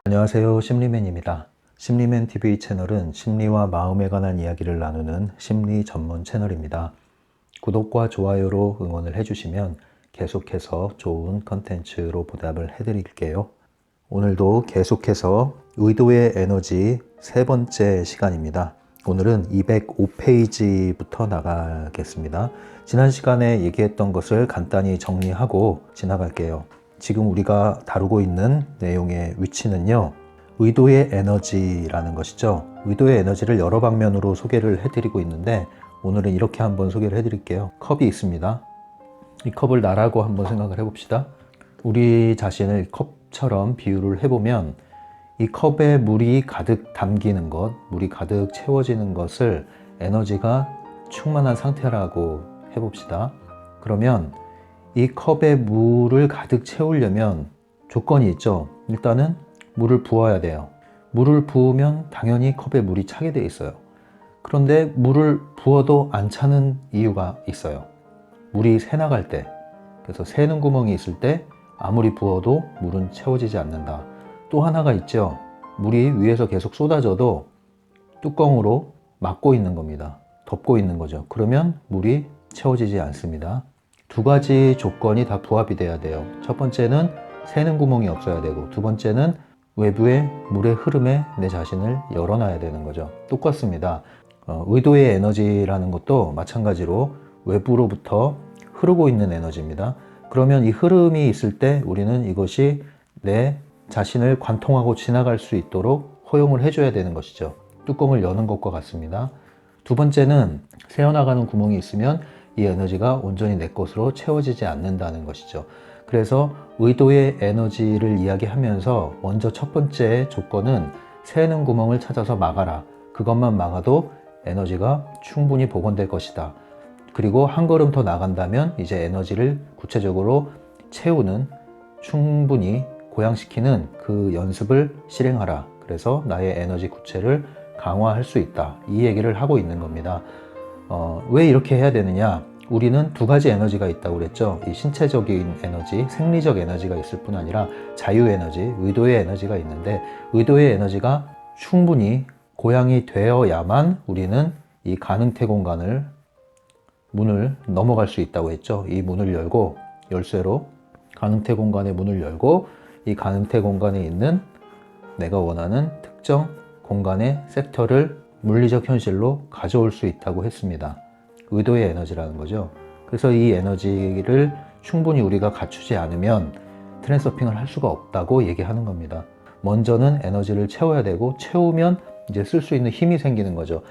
안녕하세요. 심리맨입니다. 심리맨 TV 채널은 심리와 마음에 관한 이야기를 나누는 심리 전문 채널입니다. 구독과 좋아요로 응원을 해주시면 계속해서 좋은 컨텐츠로 보답을 해드릴게요. 오늘도 계속해서 의도의 에너지 세 번째 시간입니다. 오늘은 205페이지부터 나가겠습니다. 지난 시간에 얘기했던 것을 간단히 정리하고 지나갈게요. 지금 우리가 다루고 있는 내용의 위치는요, 의도의 에너지라는 것이죠. 의도의 에너지를 여러 방면으로 소개를 해드리고 있는데 오늘은 이렇게 한번 소개를 해드릴게요. 컵이 있습니다. 이 컵을 나라고 한번 생각을 해봅시다. 우리 자신을 컵처럼 비유를 해보면 이 컵에 물이 가득 담기는 것, 물이 가득 채워지는 것을 에너지가 충만한 상태라고 해봅시다. 그러면 이 컵에 물을 가득 채우려면 조건이 있죠. 일단은 물을 부어야 돼요. 물을 부으면 당연히 컵에 물이 차게 돼 있어요. 그런데 물을 부어도 안 차는 이유가 있어요. 물이 새나갈 때, 그래서 새는 구멍이 있을 때 아무리 부어도 물은 채워지지 않는다. 또 하나가 있죠. 물이 위에서 계속 쏟아져도 뚜껑으로 막고 있는 겁니다. 덮고 있는 거죠. 그러면 물이 채워지지 않습니다. 두 가지 조건이 다 부합이 돼야 돼요. 첫 번째는 새는 구멍이 없어야 되고, 두 번째는 외부의 물의 흐름에 내 자신을 열어놔야 되는 거죠. 똑같습니다. 의도의 에너지라는 것도 마찬가지로 외부로부터 흐르고 있는 에너지입니다. 그러면 이 흐름이 있을 때 우리는 이것이 내 자신을 관통하고 지나갈 수 있도록 허용을 해줘야 되는 것이죠. 뚜껑을 여는 것과 같습니다. 두 번째는 새어나가는 구멍이 있으면 이 에너지가 온전히 내 것으로 채워지지 않는다는 것이죠. 그래서 의도의 에너지를 이야기하면서 먼저 첫 번째 조건은 새는 구멍을 찾아서 막아라. 그것만 막아도 에너지가 충분히 복원될 것이다. 그리고 한 걸음 더 나간다면 이제 에너지를 구체적으로 채우는, 충분히 고양시키는 그 연습을 실행하라. 그래서 나의 에너지 구체를 강화할 수 있다. 이 얘기를 하고 있는 겁니다. 왜 이렇게 해야 되느냐? 우리는 두 가지 에너지가 있다고 그랬죠. 이 신체적인 에너지, 생리적 에너지가 있을 뿐 아니라 자유에너지, 의도의 에너지가 있는데, 의도의 에너지가 충분히 고양이 되어야만 우리는 이 가능태 공간을, 문을 넘어갈 수 있다고 했죠. 이 문을 열고, 열쇠로 가능태 공간의 문을 열고, 이 가능태 공간에 있는 내가 원하는 특정 공간의 섹터를 물리적 현실로 가져올 수 있다고 했습니다. 의도의 에너지라는 거죠. 그래서 이 에너지를 충분히 우리가 갖추지 않으면 트랜스서핑을 할 수가 없다고 얘기하는 겁니다. 먼저는 에너지를 채워야 되고, 채우면 이제 쓸 수 있는 힘이 생기는 거죠.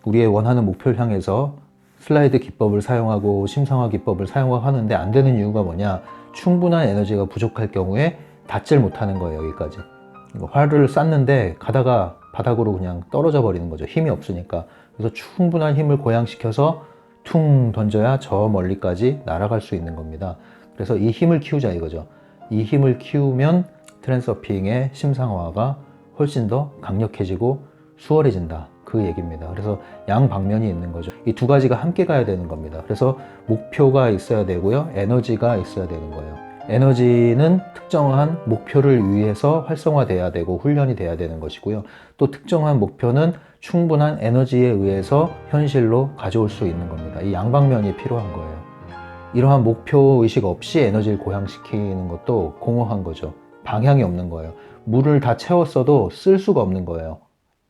우리의 원하는 목표를 향해서 슬라이드 기법을 사용하고 심상화 기법을 사용하는데 안 되는 이유가 뭐냐? 충분한 에너지가 부족할 경우에 닿질 못하는 거예요. 여기까지. 활을 쐈는데 가다가 바닥으로 그냥 떨어져 버리는 거죠. 힘이 없으니까. 그래서 충분한 힘을 고양시켜서 퉁 던져야 저 멀리까지 날아갈 수 있는 겁니다. 그래서 이 힘을 키우자 이거죠. 이 힘을 키우면 트랜스서핑의 심상화가 훨씬 더 강력해지고 수월해진다. 그 얘기입니다. 그래서 양방면이 있는 거죠. 이 두 가지가 함께 가야 되는 겁니다. 그래서 목표가 있어야 되고요. 에너지가 있어야 되는 거예요. 에너지는 특정한 목표를 위해서 활성화돼야 되고 훈련이 돼야 되는 것이고요. 또 특정한 목표는 충분한 에너지에 의해서 현실로 가져올 수 있는 겁니다. 이 양방면이 필요한 거예요. 이러한 목표의식 없이 에너지를 고양시키는 것도 공허한 거죠. 방향이 없는 거예요. 물을 다 채웠어도 쓸 수가 없는 거예요.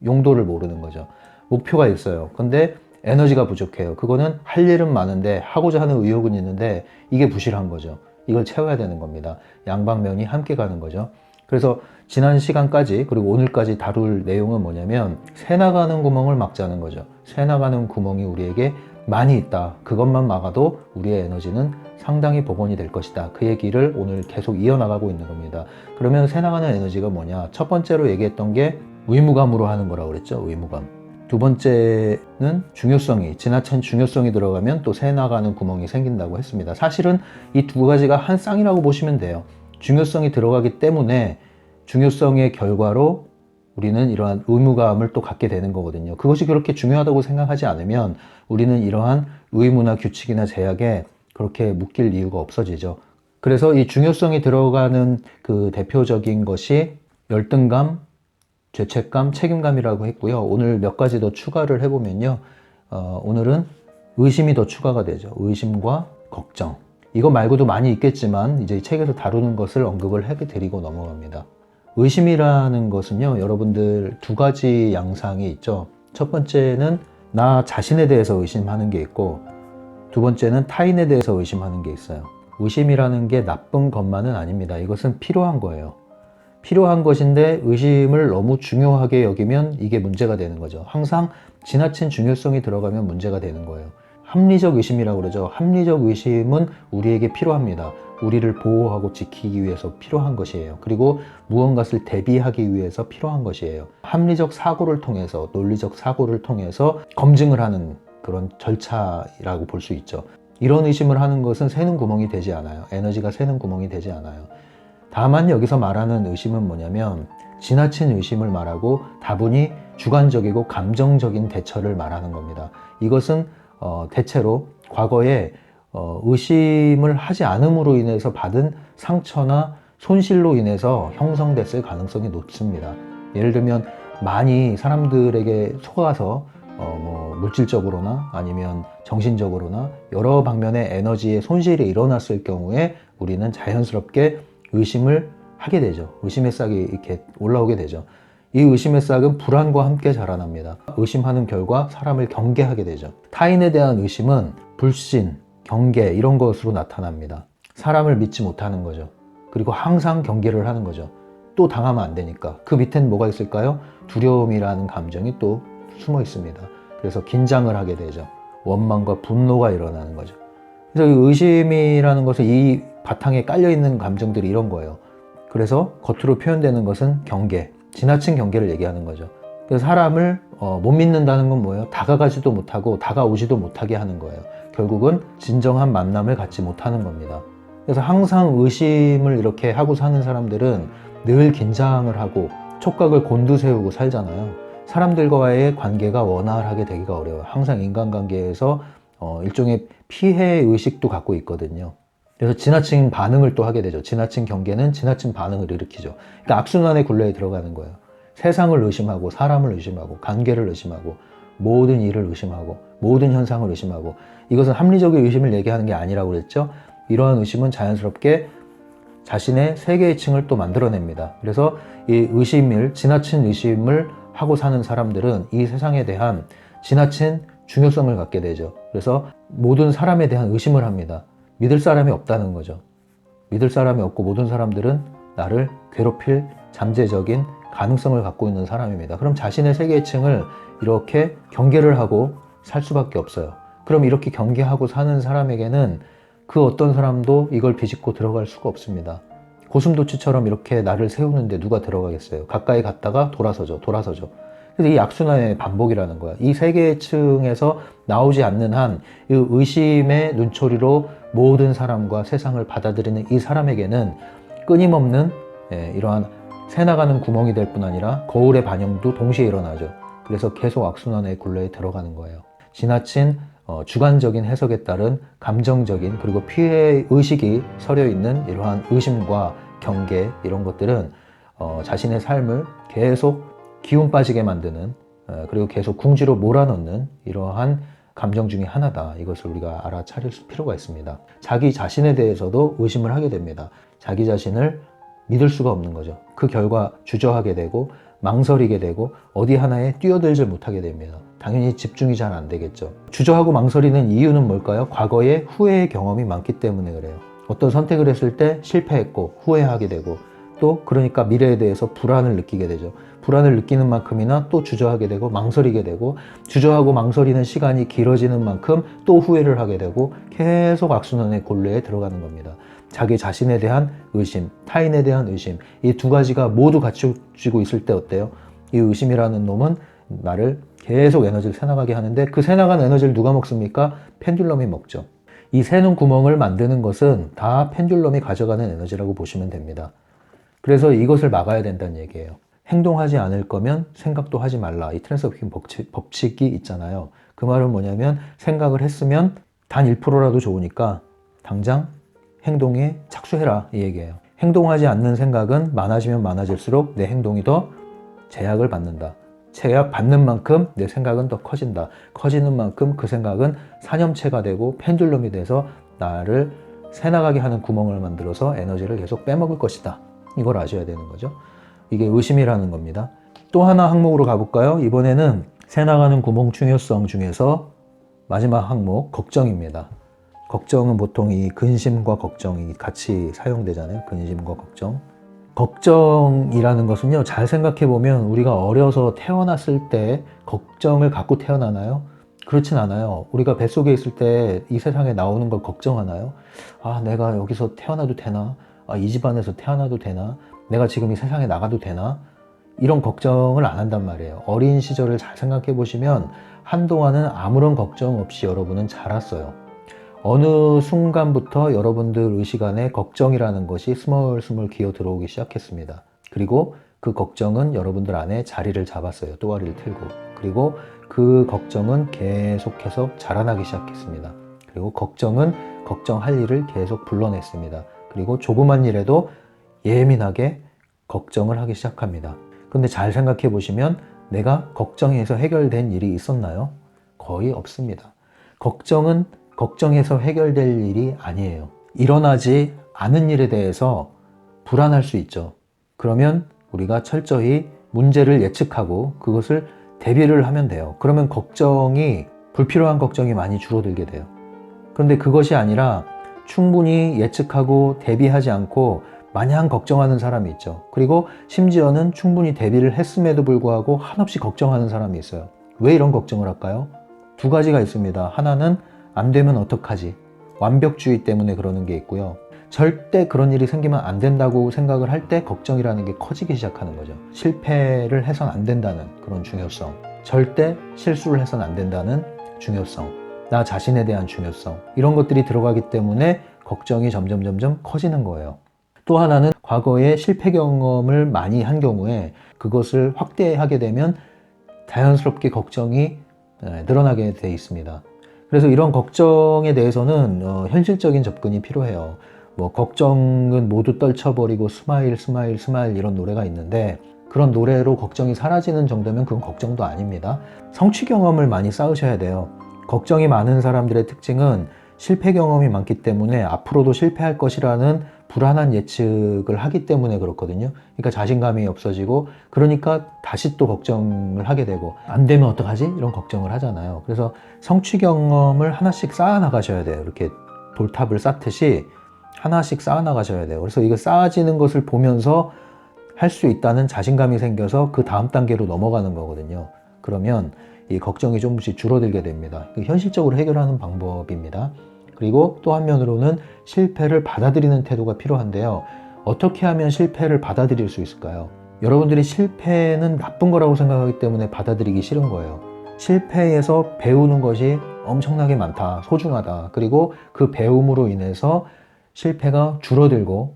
용도를 모르는 거죠. 목표가 있어요. 근데 에너지가 부족해요. 그거는 할 일은 많은데, 하고자 하는 의욕은 있는데 이게 부실한 거죠. 이걸 채워야 되는 겁니다. 양방면이 함께 가는 거죠. 그래서 지난 시간까지, 그리고 오늘까지 다룰 내용은 뭐냐면 새 나가는 구멍을 막자는 거죠. 새 나가는 구멍이 우리에게 많이 있다. 그것만 막아도 우리의 에너지는 상당히 복원이 될 것이다. 그 얘기를 오늘 계속 이어나가고 있는 겁니다. 그러면 새 나가는 에너지가 뭐냐? 첫 번째로 얘기했던 게 의무감으로 하는 거라고 그랬죠. 의무감. 두 번째는 중요성이, 지나친 중요성이 들어가면 또 새 나가는 구멍이 생긴다고 했습니다. 사실은 이 두 가지가 한 쌍이라고 보시면 돼요. 중요성이 들어가기 때문에 중요성의 결과로 우리는 이러한 의무감을 또 갖게 되는 거거든요. 그것이 그렇게 중요하다고 생각하지 않으면 우리는 이러한 의무나 규칙이나 제약에 그렇게 묶일 이유가 없어지죠. 그래서 이 중요성이 들어가는 그 대표적인 것이 열등감, 죄책감, 책임감이라고 했고요. 오늘 몇 가지 더 추가를 해보면요. 오늘은 의심이 더 추가가 되죠. 의심과 걱정. 이거 말고도 많이 있겠지만 이제 이 책에서 다루는 것을 언급을 해드리고 넘어갑니다. 의심이라는 것은요, 여러분들 두 가지 양상이 있죠. 첫 번째는 나 자신에 대해서 의심하는 게 있고, 두 번째는 타인에 대해서 의심하는 게 있어요. 의심이라는 게 나쁜 것만은 아닙니다. 이것은 필요한 거예요. 필요한 것인데 의심을 너무 중요하게 여기면 이게 문제가 되는 거죠. 항상 지나친 중요성이 들어가면 문제가 되는 거예요. 합리적 의심이라고 그러죠. 합리적 의심은 우리에게 필요합니다. 우리를 보호하고 지키기 위해서 필요한 것이에요. 그리고 무언가를 대비하기 위해서 필요한 것이에요. 합리적 사고를 통해서, 논리적 사고를 통해서 검증을 하는 그런 절차라고 볼 수 있죠. 이런 의심을 하는 것은 새는 구멍이 되지 않아요. 에너지가 새는 구멍이 되지 않아요. 다만 여기서 말하는 의심은 뭐냐면 지나친 의심을 말하고 다분히 주관적이고 감정적인 대처를 말하는 겁니다. 이것은 대체로 과거에 의심을 하지 않음으로 인해서 받은 상처나 손실로 인해서 형성됐을 가능성이 높습니다. 예를 들면 많이 사람들에게 속아서 물질적으로나 아니면 정신적으로나 여러 방면의 에너지의 손실이 일어났을 경우에 우리는 자연스럽게 의심을 하게 되죠. 의심의 싹이 이렇게 올라오게 되죠. 이 의심의 싹은 불안과 함께 자라납니다. 의심하는 결과 사람을 경계하게 되죠. 타인에 대한 의심은 불신, 경계 이런 것으로 나타납니다. 사람을 믿지 못하는 거죠. 그리고 항상 경계를 하는 거죠. 또 당하면 안 되니까. 그 밑엔 뭐가 있을까요? 두려움이라는 감정이 또 숨어 있습니다. 그래서 긴장을 하게 되죠. 원망과 분노가 일어나는 거죠. 그래서 이 의심이라는 것은 이 바탕에 깔려있는 감정들이 이런 거예요. 그래서 겉으로 표현되는 것은 경계, 지나친 경계를 얘기하는 거죠. 그래서 사람을 못 믿는다는 건 뭐예요? 다가가지도 못하고 다가오지도 못하게 하는 거예요. 결국은 진정한 만남을 갖지 못하는 겁니다. 그래서 항상 의심을 이렇게 하고 사는 사람들은 늘 긴장을 하고 촉각을 곤두세우고 살잖아요. 사람들과의 관계가 원활하게 되기가 어려워요. 항상 인간관계에서 일종의 피해 의식도 갖고 있거든요. 그래서 지나친 반응을 또 하게 되죠. 지나친 경계는 지나친 반응을 일으키죠. 그러니까 악순환의 굴레에 들어가는 거예요. 세상을 의심하고 사람을 의심하고 관계를 의심하고 모든 일을 의심하고 모든 현상을 의심하고, 이것은 합리적인 의심을 얘기하는 게 아니라고 그랬죠. 이러한 의심은 자연스럽게 자신의 세계의 층을 또 만들어냅니다. 그래서 이 의심을, 지나친 의심을 하고 사는 사람들은 이 세상에 대한 지나친 중요성을 갖게 되죠. 그래서 모든 사람에 대한 의심을 합니다. 믿을 사람이 없다는 거죠. 믿을 사람이 없고 모든 사람들은 나를 괴롭힐 잠재적인 가능성을 갖고 있는 사람입니다. 그럼 자신의 세계층을 이렇게 경계를 하고 살 수밖에 없어요. 그럼 이렇게 경계하고 사는 사람에게는 그 어떤 사람도 이걸 비집고 들어갈 수가 없습니다. 고슴도치처럼 이렇게 나를 세우는데 누가 들어가겠어요? 가까이 갔다가 돌아서죠. 그래서 이 악순환의 반복이라는 거야. 이 세계층에서 나오지 않는 한 이 의심의 눈초리로 모든 사람과 세상을 받아들이는 이 사람에게는 끊임없는 이러한 새나가는 구멍이 될 뿐 아니라 거울의 반영도 동시에 일어나죠. 그래서 계속 악순환의 굴레에 들어가는 거예요. 지나친 주관적인 해석에 따른 감정적인 그리고 피해 의식이 서려 있는 이러한 의심과 경계, 이런 것들은 자신의 삶을 계속 기운 빠지게 만드는, 그리고 계속 궁지로 몰아넣는 이러한 감정 중에 하나다. 이것을 우리가 알아차릴 필요가 있습니다. 자기 자신에 대해서도 의심을 하게 됩니다. 자기 자신을 믿을 수가 없는 거죠. 그 결과 주저하게 되고 망설이게 되고 어디 하나에 뛰어들지 못하게 됩니다. 당연히 집중이 잘 안 되겠죠. 주저하고 망설이는 이유는 뭘까요? 과거에 후회의 경험이 많기 때문에 그래요. 어떤 선택을 했을 때 실패했고 후회하게 되고, 또 그러니까 미래에 대해서 불안을 느끼게 되죠. 불안을 느끼는 만큼이나 또 주저하게 되고 망설이게 되고, 주저하고 망설이는 시간이 길어지는 만큼 또 후회를 하게 되고, 계속 악순환의 굴레에 들어가는 겁니다. 자기 자신에 대한 의심, 타인에 대한 의심, 이 두 가지가 모두 갖춰지고 있을 때 어때요? 이 의심이라는 놈은 나를 계속 에너지를 새나가게 하는데, 그 새나간 에너지를 누가 먹습니까? 펜듈럼이 먹죠. 이 새는 구멍을 만드는 것은 다 펜듈럼이 가져가는 에너지라고 보시면 됩니다. 그래서 이것을 막아야 된다는 얘기예요. 행동하지 않을 거면 생각도 하지 말라. 이 트랜스워킹 법칙이 있잖아요. 그 말은 뭐냐면, 생각을 했으면 단 1%라도 좋으니까 당장 행동에 착수해라, 이 얘기예요. 행동하지 않는 생각은 많아지면 많아질수록 내 행동이 더 제약을 받는다. 제약 받는 만큼 내 생각은 더 커진다. 커지는 만큼 그 생각은 산염체가 되고 펜듈럼이 돼서 나를 새나가게 하는 구멍을 만들어서 에너지를 계속 빼먹을 것이다. 이걸 아셔야 되는 거죠. 이게 의심이라는 겁니다. 또 하나 항목으로 가볼까요? 이번에는 새나가는 구멍 중요성 중에서 마지막 항목, 걱정입니다. 걱정은 보통 이 근심과 걱정이 같이 사용되잖아요. 근심과 걱정. 걱정이라는 것은요, 잘 생각해 보면 우리가 어려서 태어났을 때 걱정을 갖고 태어나나요? 그렇진 않아요. 우리가 뱃속에 있을 때 이 세상에 나오는 걸 걱정하나요? 아, 내가 여기서 태어나도 되나? 아, 이 집안에서 태어나도 되나? 내가 지금 이 세상에 나가도 되나? 이런 걱정을 안 한단 말이에요. 어린 시절을 잘 생각해 보시면 한동안은 아무런 걱정 없이 여러분은 자랐어요. 어느 순간부터 여러분들 의식 안에 걱정이라는 것이 스멀스멀 기어 들어오기 시작했습니다. 그리고 그 걱정은 여러분들 안에 자리를 잡았어요. 또아리를 틀고. 그리고 그 걱정은 계속해서 자라나기 시작했습니다. 그리고 걱정은 걱정할 일을 계속 불러냈습니다. 그리고 조그만 일에도 예민하게 걱정을 하기 시작합니다. 근데 잘 생각해 보시면 내가 걱정해서 해결된 일이 있었나요? 거의 없습니다. 걱정은 걱정해서 해결될 일이 아니에요. 일어나지 않은 일에 대해서 불안할 수 있죠. 그러면 우리가 철저히 문제를 예측하고 그것을 대비를 하면 돼요. 그러면 불필요한 걱정이 많이 줄어들게 돼요. 그런데 그것이 아니라 충분히 예측하고 대비하지 않고 마냥 걱정하는 사람이 있죠. 그리고 심지어는 충분히 대비를 했음에도 불구하고 한없이 걱정하는 사람이 있어요. 왜 이런 걱정을 할까요? 두 가지가 있습니다. 하나는 안 되면 어떡하지? 완벽주의 때문에 그러는 게 있고요. 절대 그런 일이 생기면 안 된다고 생각을 할 때 걱정이라는 게 커지기 시작하는 거죠. 실패를 해선 안 된다는 그런 중요성. 절대 실수를 해선 안 된다는 중요성. 나 자신에 대한 중요성. 이런 것들이 들어가기 때문에 걱정이 점점 커지는 거예요. 또 하나는 과거에 실패 경험을 많이 한 경우에 그것을 확대하게 되면 자연스럽게 걱정이 늘어나게 돼 있습니다. 그래서 이런 걱정에 대해서는 현실적인 접근이 필요해요. 뭐 걱정은 모두 떨쳐버리고 스마일 스마일 스마일 이런 노래가 있는데 그런 노래로 걱정이 사라지는 정도면 그건 걱정도 아닙니다. 성취 경험을 많이 쌓으셔야 돼요. 걱정이 많은 사람들의 특징은 실패 경험이 많기 때문에 앞으로도 실패할 것이라는 불안한 예측을 하기 때문에 그렇거든요. 그러니까 자신감이 없어지고 그러니까 다시 또 걱정을 하게 되고 안 되면 어떡하지? 이런 걱정을 하잖아요. 그래서 성취 경험을 하나씩 쌓아 나가셔야 돼요. 이렇게 돌탑을 쌓듯이 하나씩 쌓아 나가셔야 돼요. 그래서 이거 쌓아지는 것을 보면서 할 수 있다는 자신감이 생겨서 그 다음 단계로 넘어가는 거거든요. 그러면 이 걱정이 조금씩 줄어들게 됩니다. 현실적으로 해결하는 방법입니다. 그리고 또 한면으로는 실패를 받아들이는 태도가 필요한데요. 어떻게 하면 실패를 받아들일 수 있을까요? 여러분들이 실패는 나쁜 거라고 생각하기 때문에 받아들이기 싫은 거예요. 실패에서 배우는 것이 엄청나게 많다, 소중하다. 그리고 그 배움으로 인해서 실패가 줄어들고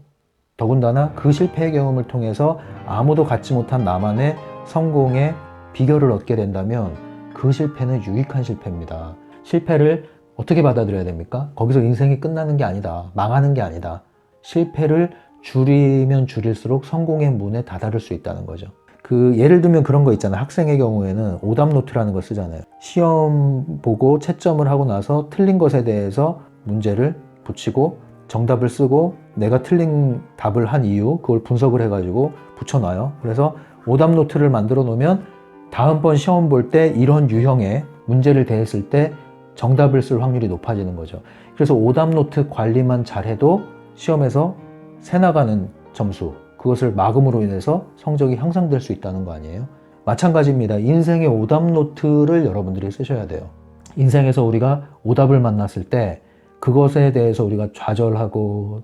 더군다나 그 실패의 경험을 통해서 아무도 갖지 못한 나만의 성공의 비결을 얻게 된다면 그 실패는 유익한 실패입니다. 실패를 어떻게 받아들여야 됩니까? 거기서 인생이 끝나는 게 아니다. 망하는 게 아니다. 실패를 줄이면 줄일수록 성공의 문에 다다를 수 있다는 거죠. 예를 들면 그런 거 있잖아요. 학생의 경우에는 오답노트라는 거 쓰잖아요. 시험 보고 채점을 하고 나서 틀린 것에 대해서 문제를 붙이고 정답을 쓰고 내가 틀린 답을 한 이유 그걸 분석을 해가지고 붙여놔요. 그래서 오답노트를 만들어 놓으면 다음번 시험 볼 때 이런 유형의 문제를 대했을 때 정답을 쓸 확률이 높아지는 거죠. 그래서 오답노트 관리만 잘해도 시험에서 새나가는 점수, 그것을 막음으로 인해서 성적이 향상될 수 있다는 거 아니에요? 마찬가지입니다. 인생의 오답노트를 여러분들이 쓰셔야 돼요. 인생에서 우리가 오답을 만났을 때 그것에 대해서 우리가 좌절하고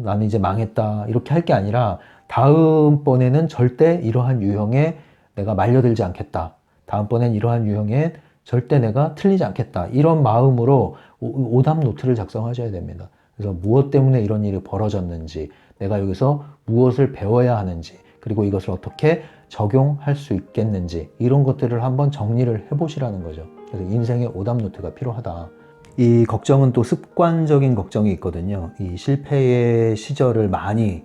나는 이제 망했다 이렇게 할 게 아니라 다음번에는 절대 이러한 유형에 내가 말려들지 않겠다. 다음번엔 이러한 유형에 절대 내가 틀리지 않겠다. 이런 마음으로 오답 노트를 작성하셔야 됩니다. 그래서 무엇 때문에 이런 일이 벌어졌는지, 내가 여기서 무엇을 배워야 하는지, 그리고 이것을 어떻게 적용할 수 있겠는지 이런 것들을 한번 정리를 해보시라는 거죠. 그래서 인생의 오답 노트가 필요하다. 이 걱정은 또 습관적인 걱정이 있거든요. 이 실패의 시절을 많이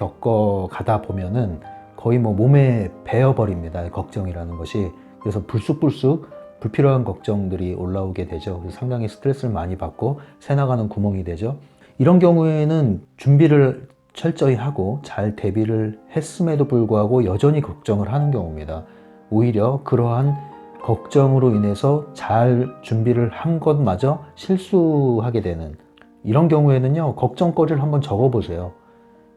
겪어 가다 보면은 거의 뭐 몸에 배어버립니다. 걱정이라는 것이. 그래서 불쑥불쑥 불필요한 걱정들이 올라오게 되죠. 그래서 상당히 스트레스를 많이 받고 새 나가는 구멍이 되죠. 이런 경우에는 준비를 철저히 하고 잘 대비를 했음에도 불구하고 여전히 걱정을 하는 경우입니다. 오히려 그러한 걱정으로 인해서 잘 준비를 한 것마저 실수하게 되는 이런 경우에는요, 걱정거리를 한번 적어보세요.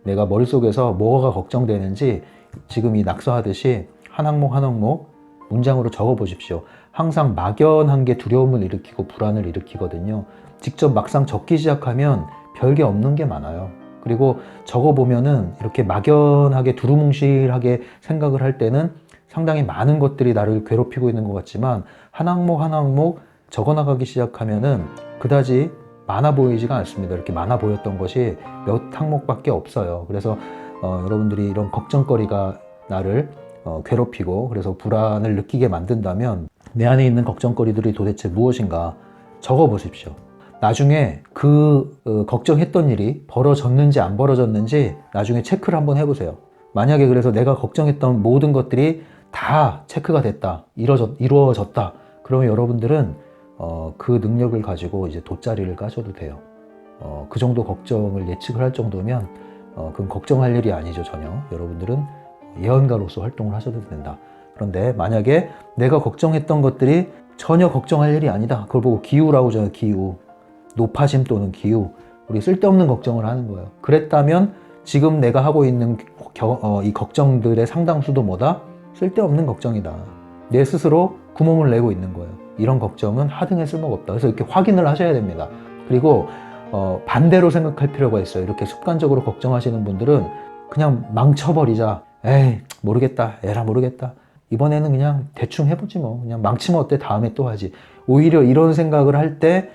내가 머릿속에서 뭐가 걱정되는지 지금 이 낙서하듯이 한 항목 한 항목 문장으로 적어보십시오. 항상 막연한 게 두려움을 일으키고 불안을 일으키거든요. 직접 막상 적기 시작하면 별게 없는 게 많아요. 그리고 적어보면은 이렇게 막연하게 두루뭉실하게 생각을 할 때는 상당히 많은 것들이 나를 괴롭히고 있는 것 같지만 한 항목 한 항목 적어나가기 시작하면은 그다지 많아 보이지가 않습니다. 이렇게 많아 보였던 것이 몇 항목밖에 없어요. 그래서 여러분들이 이런 걱정거리가 나를 괴롭히고 그래서 불안을 느끼게 만든다면 내 안에 있는 걱정거리들이 도대체 무엇인가 적어 보십시오. 나중에 그 걱정했던 일이 벌어졌는지 안 벌어졌는지 나중에 체크를 한번 해보세요. 만약에 그래서 내가 걱정했던 모든 것들이 다 체크가 됐다, 이루어졌다, 그러면 여러분들은 그 능력을 가지고 이제 돗자리를 까셔도 돼요. 그 정도 걱정을 예측을 할 정도면 그건 걱정할 일이 아니죠, 전혀. 여러분들은 예언가로서 활동을 하셔도 된다. 그런데 만약에 내가 걱정했던 것들이 전혀 걱정할 일이 아니다. 그걸 보고 기우라고 하잖아요. 기우. 노파심 또는 기우. 우리 쓸데없는 걱정을 하는 거예요. 그랬다면 지금 내가 하고 있는 이 걱정들의 상당수도 뭐다? 쓸데없는 걱정이다. 내 스스로 구멍을 내고 있는 거예요. 이런 걱정은 하등에 쓸모가 없다. 그래서 이렇게 확인을 하셔야 됩니다. 그리고 반대로 생각할 필요가 있어요. 이렇게 습관적으로 걱정하시는 분들은 그냥 망쳐버리자. 에이 모르겠다. 에라 모르겠다. 이번에는 그냥 대충 해보지 뭐. 그냥 망치면 어때? 다음에 또 하지. 오히려 이런 생각을 할 때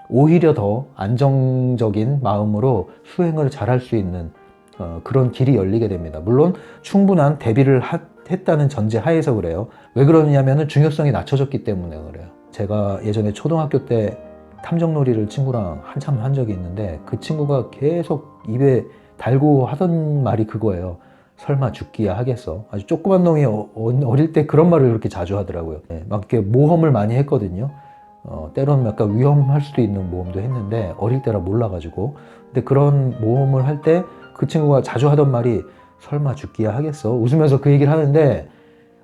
오히려 더 안정적인 마음으로 수행을 잘할 수 있는 그런 길이 열리게 됩니다. 물론 충분한 대비를 했다는 전제 하에서 그래요. 왜 그러냐면은 중요성이 낮춰졌기 때문에 그래요. 제가 예전에 초등학교 때 탐정놀이를 친구랑 한참 한 적이 있는데 그 친구가 계속 입에 달고 하던 말이 그거예요. 설마 죽기야 하겠어. 아주 조그만 놈이 어릴 때 그런 말을 그렇게 자주 하더라고요. 막 이렇게 모험을 많이 했거든요. 때로는 약간 위험할 수도 있는 모험도 했는데 어릴 때라 몰라가지고. 근데 그런 모험을 할 때 그 친구가 자주 하던 말이 설마 죽기야 하겠어. 웃으면서 그 얘기를 하는데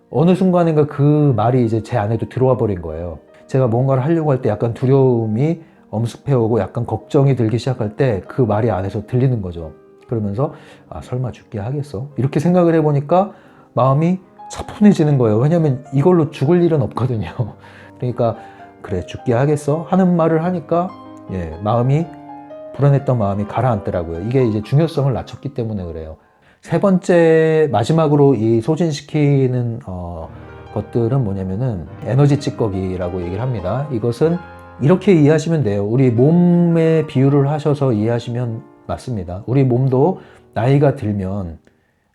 어느 순간인가 그 말이 이제 제 안에도 들어와 버린 거예요. 제가 뭔가를 하려고 할 때 약간 두려움이 엄습해오고 약간 걱정이 들기 시작할 때 그 말이 안에서 들리는 거죠. 그러면서 설마 죽기야 하겠어. 이렇게 생각을 해보니까 마음이 차분해지는 거예요. 왜냐면 이걸로 죽을 일은 없거든요. 그러니까 그래 죽기야 하겠어 하는 말을 하니까 마음이 불안했던 마음이 가라앉더라고요. 이게 이제 중요성을 낮췄기 때문에 그래요. 세 번째 마지막으로 이 소진시키는 것들은 뭐냐면은 에너지 찌꺼기라고 얘기를 합니다. 이것은 이렇게 이해하시면 돼요. 우리 몸에 비유를 하셔서 이해하시면 맞습니다. 우리 몸도 나이가 들면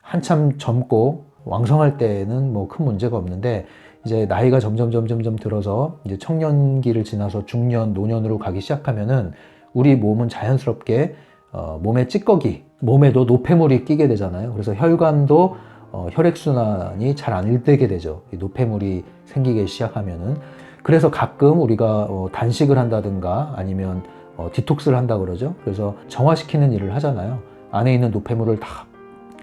한참 젊고 왕성할 때는 뭐 큰 문제가 없는데 이제 나이가 점점 들어서 이제 청년기를 지나서 중년, 노년으로 가기 시작하면은 우리 몸은 자연스럽게 몸에 찌꺼기, 몸에도 노폐물이 끼게 되잖아요. 그래서 혈관도 혈액순환이 잘 안 되게 되죠. 이 노폐물이 생기기 시작하면은. 그래서 가끔 우리가 단식을 한다든가 아니면 디톡스를 한다 그러죠. 그래서 정화시키는 일을 하잖아요. 안에 있는 노폐물을 다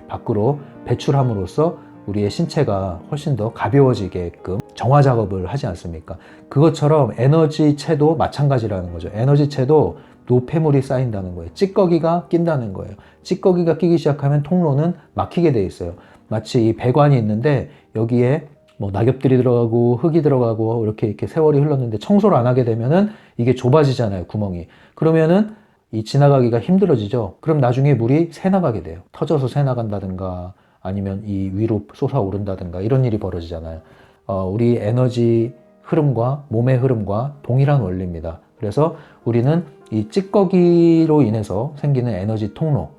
밖으로 배출함으로써 우리의 신체가 훨씬 더 가벼워지게끔 정화 작업을 하지 않습니까? 그것처럼 에너지체도 마찬가지라는 거죠. 에너지체도 노폐물이 쌓인다는 거예요. 찌꺼기가 낀다는 거예요. 찌꺼기가 끼기 시작하면 통로는 막히게 돼 있어요. 마치 이 배관이 있는데 여기에 뭐 낙엽들이 들어가고 흙이 들어가고 이렇게 세월이 흘렀는데 청소를 안 하게 되면은 이게 좁아지잖아요, 구멍이. 그러면은 이 지나가기가 힘들어지죠. 그럼 나중에 물이 새나가게 돼요. 터져서 새나간다든가 아니면 이 위로 솟아오른다든가 이런 일이 벌어지잖아요. 우리 에너지 흐름과 몸의 흐름과 동일한 원리입니다. 그래서 우리는 이 찌꺼기로 인해서 생기는 에너지 통로,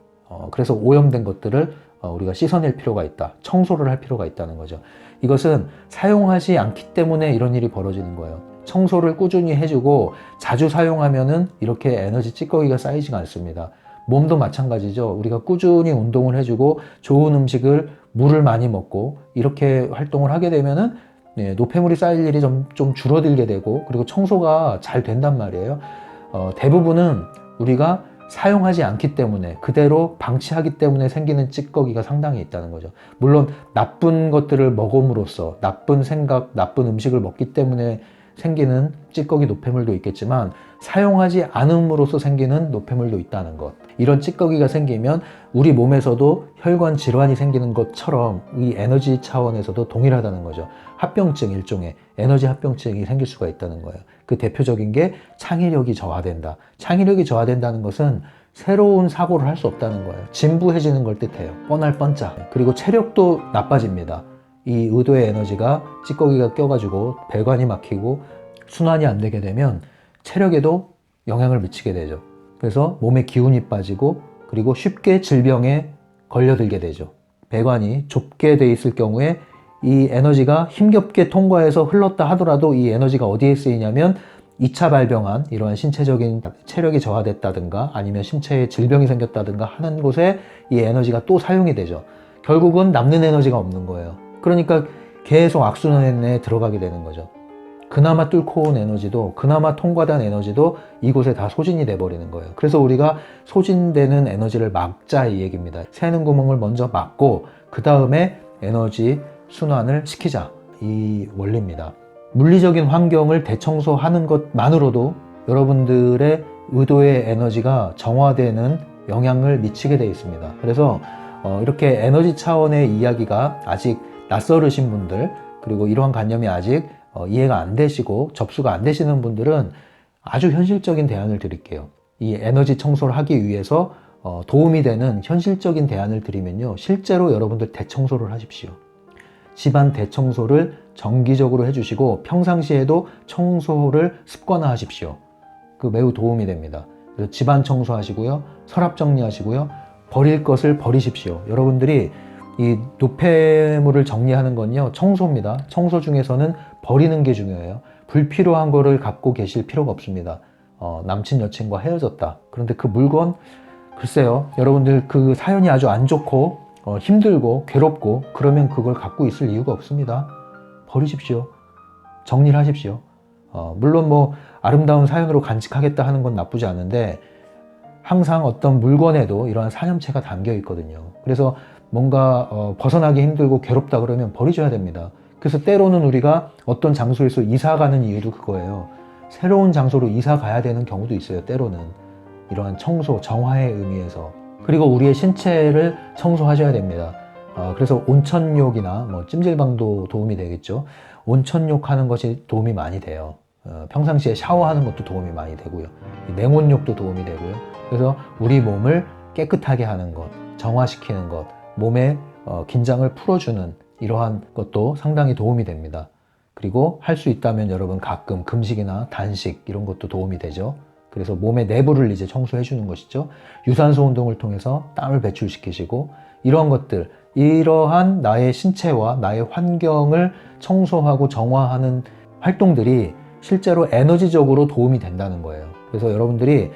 그래서 오염된 것들을 우리가 씻어낼 필요가 있다. 청소를 할 필요가 있다는 거죠. 이것은 사용하지 않기 때문에 이런 일이 벌어지는 거예요. 청소를 꾸준히 해주고 자주 사용하면은 이렇게 에너지 찌꺼기가 쌓이지가 않습니다. 몸도 마찬가지죠. 우리가 꾸준히 운동을 해주고 좋은 음식을 물을 많이 먹고 이렇게 활동을 하게 되면은 노폐물이 쌓일 일이 좀 줄어들게 되고 그리고 청소가 잘 된단 말이에요. 대부분은 우리가 사용하지 않기 때문에 그대로 방치하기 때문에 생기는 찌꺼기가 상당히 있다는 거죠. 물론 나쁜 것들을 먹음으로써 나쁜 생각, 나쁜 음식을 먹기 때문에 생기는 찌꺼기 노폐물도 있겠지만 사용하지 않음으로써 생기는 노폐물도 있다는 것. 이런 찌꺼기가 생기면 우리 몸에서도 혈관 질환이 생기는 것처럼 이 에너지 차원에서도 동일하다는 거죠. 합병증, 일종의 에너지 합병증이 생길 수가 있다는 거예요. 그 대표적인 게 창의력이 저하된다. 창의력이 저하된다는 것은 새로운 사고를 할 수 없다는 거예요. 진부해지는 걸 뜻해요. 뻔할 뻔짝. 그리고 체력도 나빠집니다. 이 의도의 에너지가 찌꺼기가 껴가지고 배관이 막히고 순환이 안 되게 되면 체력에도 영향을 미치게 되죠. 그래서 몸에 기운이 빠지고 그리고 쉽게 질병에 걸려들게 되죠. 배관이 좁게 돼 있을 경우에 이 에너지가 힘겹게 통과해서 흘렀다 하더라도 이 에너지가 어디에 쓰이냐면 2차 발병한 이러한 신체적인 체력이 저하됐다든가 아니면 신체에 질병이 생겼다든가 하는 곳에 이 에너지가 또 사용이 되죠. 결국은 남는 에너지가 없는 거예요. 그러니까 계속 악순환에 들어가게 되는 거죠. 그나마 뚫고 온 에너지도 그나마 통과된 에너지도 이곳에 다 소진이 돼버리는 거예요. 그래서 우리가 소진되는 에너지를 막자 이 얘기입니다. 새는 구멍을 먼저 막고 그 다음에 에너지 순환을 시키자 이 원리입니다. 물리적인 환경을 대청소하는 것만으로도 여러분들의 의도의 에너지가 정화되는 영향을 미치게 되어 있습니다. 그래서 이렇게 에너지 차원의 이야기가 아직 낯설으신 분들 그리고 이러한 관념이 아직 이해가 안 되시고 접수가 안 되시는 분들은 아주 현실적인 대안을 드릴게요. 이 에너지 청소를 하기 위해서 도움이 되는 현실적인 대안을 드리면요. 실제로 여러분들 대청소를 하십시오. 집안 대청소를 정기적으로 해주시고 평상시에도 청소를 습관화하십시오. 그 매우 도움이 됩니다. 그래서 집안 청소하시고요. 서랍 정리하시고요. 버릴 것을 버리십시오. 여러분들이 이 노폐물을 정리하는 건요. 청소입니다. 청소 중에서는 버리는 게 중요해요. 불필요한 거를 갖고 계실 필요가 없습니다. 남친 여친과 헤어졌다. 그런데 그 물건 글쎄요. 여러분들 그 사연이 아주 안 좋고 힘들고 괴롭고 그러면 그걸 갖고 있을 이유가 없습니다. 버리십시오. 정리를 하십시오. 물론 뭐 아름다운 사연으로 간직하겠다 하는 건 나쁘지 않은데 항상 어떤 물건에도 이러한 사념체가 담겨 있거든요. 그래서 뭔가 벗어나기 힘들고 괴롭다 그러면 버리셔야 됩니다. 그래서 때로는 우리가 어떤 장소에서 이사 가는 이유도 그거예요. 새로운 장소로 이사 가야 되는 경우도 있어요. 때로는 이러한 청소, 정화의 의미에서. 그리고 우리의 신체를 청소하셔야 됩니다. 그래서 온천욕이나 뭐 찜질방도 도움이 되겠죠. 온천욕 하는 것이 도움이 많이 돼요. 평상시에 샤워하는 것도 도움이 많이 되고요. 냉온욕도 도움이 되고요. 그래서 우리 몸을 깨끗하게 하는 것, 정화시키는 것, 몸의 긴장을 풀어주는 이러한 것도 상당히 도움이 됩니다. 그리고 할 수 있다면 여러분 가끔 금식이나 단식 이런 것도 도움이 되죠. 그래서 몸의 내부를 이제 청소해 주는 것이죠. 유산소 운동을 통해서 땀을 배출시키시고 이러한 것들, 이러한 나의 신체와 나의 환경을 청소하고 정화하는 활동들이 실제로 에너지적으로 도움이 된다는 거예요. 그래서 여러분들이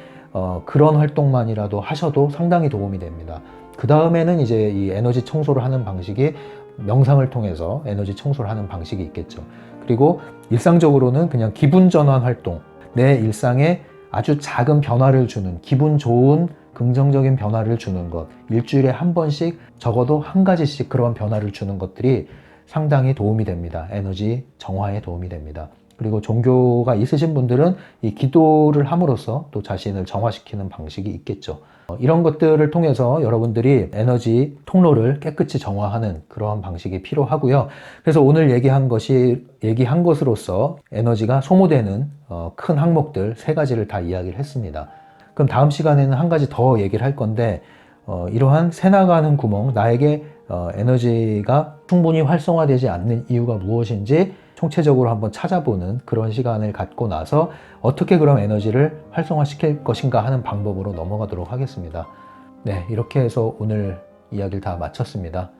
그런 활동만이라도 하셔도 상당히 도움이 됩니다. 그 다음에는 이제 이 에너지 청소를 하는 방식이 명상을 통해서 에너지 청소를 하는 방식이 있겠죠. 그리고 일상적으로는 그냥 기분 전환 활동, 내 일상에 아주 작은 변화를 주는, 기분 좋은 긍정적인 변화를 주는 것, 일주일에 한 번씩 적어도 한 가지씩 그런 변화를 주는 것들이 상당히 도움이 됩니다. 에너지 정화에 도움이 됩니다. 그리고 종교가 있으신 분들은 이 기도를 함으로써 또 자신을 정화시키는 방식이 있겠죠. 이런 것들을 통해서 여러분들이 에너지 통로를 깨끗이 정화하는 그러한 방식이 필요하고요. 그래서 오늘 얘기한 것으로서 에너지가 소모되는 큰 항목들 3가지를 다 이야기를 했습니다. 그럼 다음 시간에는 한 가지 더 얘기를 할 건데 이러한 새나가는 구멍, 나에게 에너지가 충분히 활성화되지 않는 이유가 무엇인지 총체적으로 한번 찾아보는 그런 시간을 갖고 나서 어떻게 그럼 에너지를 활성화시킬 것인가 하는 방법으로 넘어가도록 하겠습니다. 네, 이렇게 해서 오늘 이야기를 다 마쳤습니다.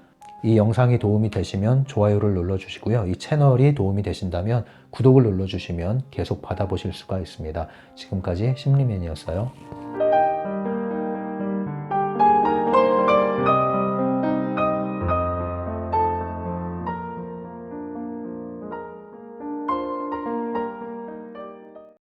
이 영상이 도움이 되시면 좋아요를 눌러주시고요. 이 채널이 도움이 되신다면 구독을 눌러주시면 계속 받아보실 수가 있습니다. 지금까지 심리맨이었어요.